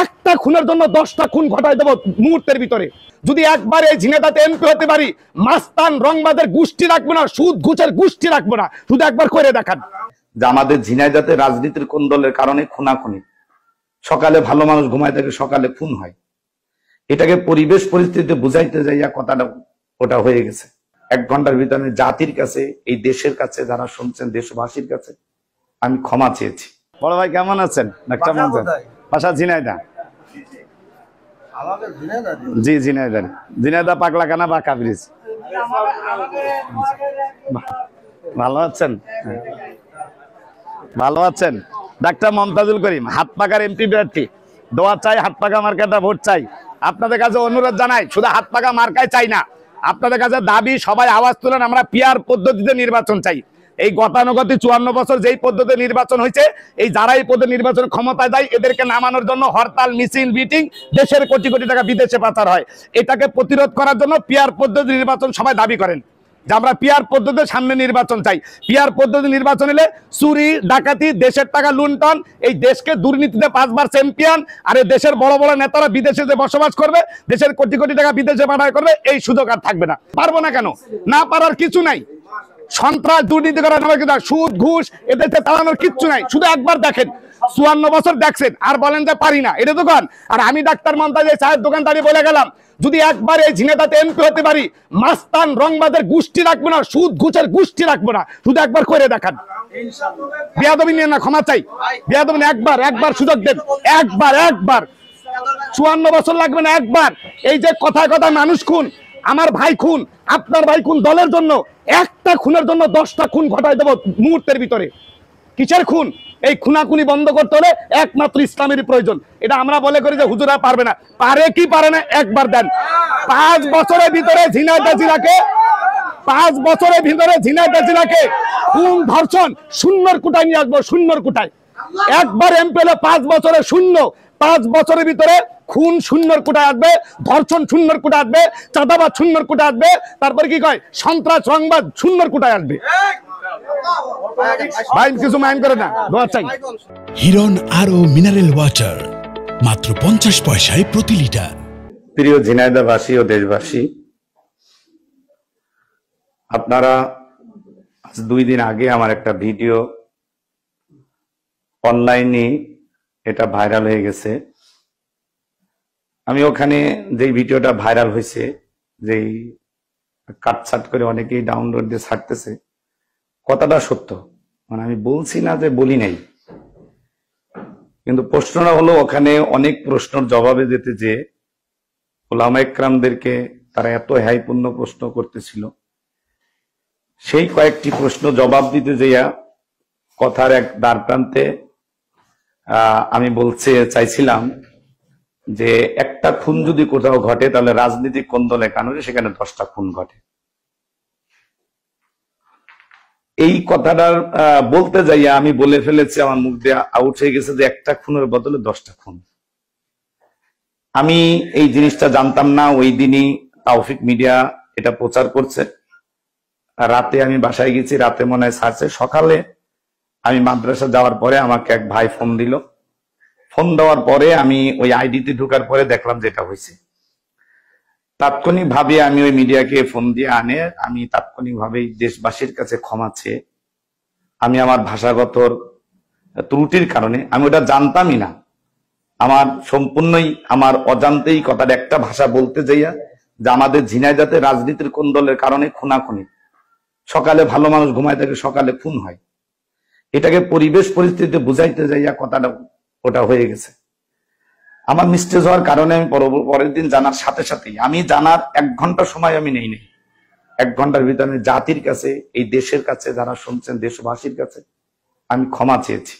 একটা খুনের জন্য 10টা খুন ঘটাই দেব মুহূর্তের ভিতরে। যদি একবার এই ঝিনাইদহতে এমপি হতে পারি, মাস্তান রংবাদের গোষ্ঠী রাখবো না, সুদ ঘুষের গোষ্ঠী রাখবো না, শুধু একবার করে দেখান যে আমাদের ঝিনাইদহতে রাজনীতির কোন দলের কারণে খুনাখুনি, সকালে ভালো মানুষ ঘুমায় থাকে, সকালে খুন হয়। এটাকে পরিবেশ পরিস্থিতিতে বুঝাইতে যাইয়া কথাটা ওটা হয়ে গেছে। 1 ঘন্টার ভিতরে জাতির কাছে, এই দেশের কাছে, যারা শুনছেন দেশবাসীর কাছে আমি ক্ষমা চেয়েছি। বড় ভাই কেমন আছেন? ডাক্তার মঞ্জন বাসা ঝিনাইদহ। জি ঝিনাইদহ, ঝিনাইদহ পাগলাকানা বাঁকা ব্রিজ। ভালো আছেন? ভালো আছেন? ডাক্তার মমতাজুল করিম, হাত পাকার এমপি প্রার্থী। দোয়া চাই, হাত পাকা মার্কাটা ভোট চাই। আপনাদের কাছে অনুরোধ জানাই, শুধু হাত পাকা মার্কায় চাই না, আপনাদের কাছে দাবি সবাই আওয়াজ তুলেন, আমরা পিয়ার পদ্ধতিতে নির্বাচন চাই। এই গতানুগতিক 54 বছর যেই পদ্ধতিতে নির্বাচন হয়েছে, এই যারা এই পদ্ধতি নির্বাচন ক্ষমতায় দেয় এদেরকে নামানোর জন্য হরতাল, মিছিল, মিটিং, দেশের কোটি কোটি টাকা বিদেশে পাচার হয়। এটাকে প্রতিরোধ করার জন্য পিয়ার পদ্ধতি নির্বাচন সবাই দাবি করেন যে আমরা পিয়ার পদ্ধতির সামনে নির্বাচন চাই। পিয়ার পদ্ধতি নির্বাচন হলে চুরি, ডাকাতি, দেশের টাকা লুণ্ঠন, এই দেশকে দুর্নীতিতে 5 বার চ্যাম্পিয়ন, আর এই দেশের বড় বড় নেতারা বিদেশে যে বসবাস করবে, দেশের কোটি কোটি টাকা বিদেশে পাঠায় করবে, এই সুযোগ আর থাকবে না। পারবো না কেন? না পারার কিছু নাই। সন্ত্রাস, দুর্নীতি করা, সুদ ঘুষ এদেরকে তাড়ানোর কিচ্ছু নাই। শুধু একবার দেখেন, 54 বছর দেখছেন আর বলেন যে পারি না, এটা দোকান। আর আমি ডাক্তার মমতাজ চায়ের দোকানদারি বলে গেলাম, যদি একবার এই ঝিনাইদহতে এমপি হতে পারি, মাস্তান রংবাদের গোষ্ঠী রাখবো না, সুদ ঘুষের গোষ্ঠী রাখবো না, শুধু একবার করে দেখান। বেয়াদবি নিয়ে না, ক্ষমা চাই, বেয়াদবি একবার সুযোগ দেন, একবার 54 বছর লাগবে না, একবার। এই যে কথায় কথায় মানুষ খুন, আমার ভাই খুন, আপনার ভাই খুন, দলের জন্য একটা খুনের জন্য 10টা খুন ঘটাই দেব মুহূর্তের ভিতরে। কিসের খুন? এই খুনাখুনি বন্ধ করতে হলে একমাত্র ইসলামের প্রয়োজন। এটা আমরা বলে করি যে হুজুরা পারবে না, পারে কি পারে না একবার দেন। 5 বছরের ভিতরে ঝিনাইদহ জেলাকে, 5 বছরের ভিতরে ঝিনাইদহ জেলাকে খুন, ধর্ষণ শূন্যর কোটায় নিয়ে আসবো, শূন্যর কোটায়। একবার এমপি হলে 5 বছরে শূন্য, 5 বছরের ভিতরে খুন শূন্যর কোটায় আসবে, ধর্ষণ শূন্যর কোটায় আসবে, চাঁদাবাদ শূন্যর কোটায় আসবে, তারপরে কি কয় সন্ত্রাস রংবাদ শূন্যর কোটায় আসবে। ভাই কিছু মাইন্ড করে না, দোয়া চাই। হিরন আরো মিনারেল ওয়াটার মাত্র 50 পয়সায় প্রতি লিটার। প্রিয় ঝিনাইদহবাসী ও দেশবাসী, আপনারা আজ 2 দিন আগে আমার একটা ভিডিও অনলাইনে এটা ভাইরাল হয়ে গেছে। আমি ওখানে যে ভিডিওটা ভাইরাল হয়েছে, যেই কাটছাট করে অনেকেই ডাউনলোড দিয়ে ছাড়তেছে, কথাটা সত্য, মানে আমি বলছি না যে বলি নাই, কিন্তু প্রশ্নটা হলো ওখানে অনেক প্রশ্নের জবাবে দিতে যে উলামা ইকরামদেরকে তারা এত হ্যায়পূর্ণ প্রশ্ন করতেছিল, সেই কয়েকটি প্রশ্ন জবাব দিতে যাইয়া কথার এক দ্বার প্রান্তে আমি বলতে চাইছিলাম যে একটা খুন যদি কোথাও ঘটে তাহলে রাজনীতি কোন দলে কারণে সেখানে 10টা খুন ঘটে। এই কথাটা বলতে যাইয়া আমি বলে ফেলেছি, আমার মুখ দিয়ে আউট হয়ে গেছে যে একটা খুনের বদলে 10টা খুন। আমি এই জিনিসটা জানতাম না, ওই দিনই তাওফিক মিডিয়া এটা প্রচার করছে। রাতে আমি বাসায় গেছি, রাতে মনে হয় ছাড়ছে, সকালে আমি মাদ্রাসা যাওয়ার পরে আমাকে এক ভাই ফোন দিল। ফোন দেওয়ার পরে আমি ওই আইডিতে ঢোকার পরে দেখলাম যেটা হয়েছে। তাৎক্ষণিক ভাবে আমি ওই মিডিয়াকে ফোন দিয়ে আমি তাৎক্ষণিক ভাবে দেশবাসীর কাছে ক্ষমা চেয়ে, আমি আমার ভাষাগত ত্রুটির কারণে, আমি ওটা জানতামই না, আমার সম্পূর্ণই আমার অজান্তেই কথার একটা ভাষা বলতে যাইয়া যে আমাদের ঝিনাইদহতে রাজনীতির কোন দলের কারণে খুনাখুনি, সকালে ভালো মানুষ ঘুমায় থাকে, সকালে খুন হয়। এটাকে পরিবেশ পরিস্থিতিতে বুঝাইতে যাইয়া কথাটা ওটা হয়ে গেছে। আমার মিস্টেক হওয়ার কারণে আমি পরের দিন জানার সাথে সাথেই, আমি জানার 1 ঘন্টা সময় আমি নেই 1 ঘন্টার ভিতরে জাতির কাছে, এই দেশের কাছে, যারা শুনছেন দেশবাসীর কাছে আমি ক্ষমা চেয়েছি।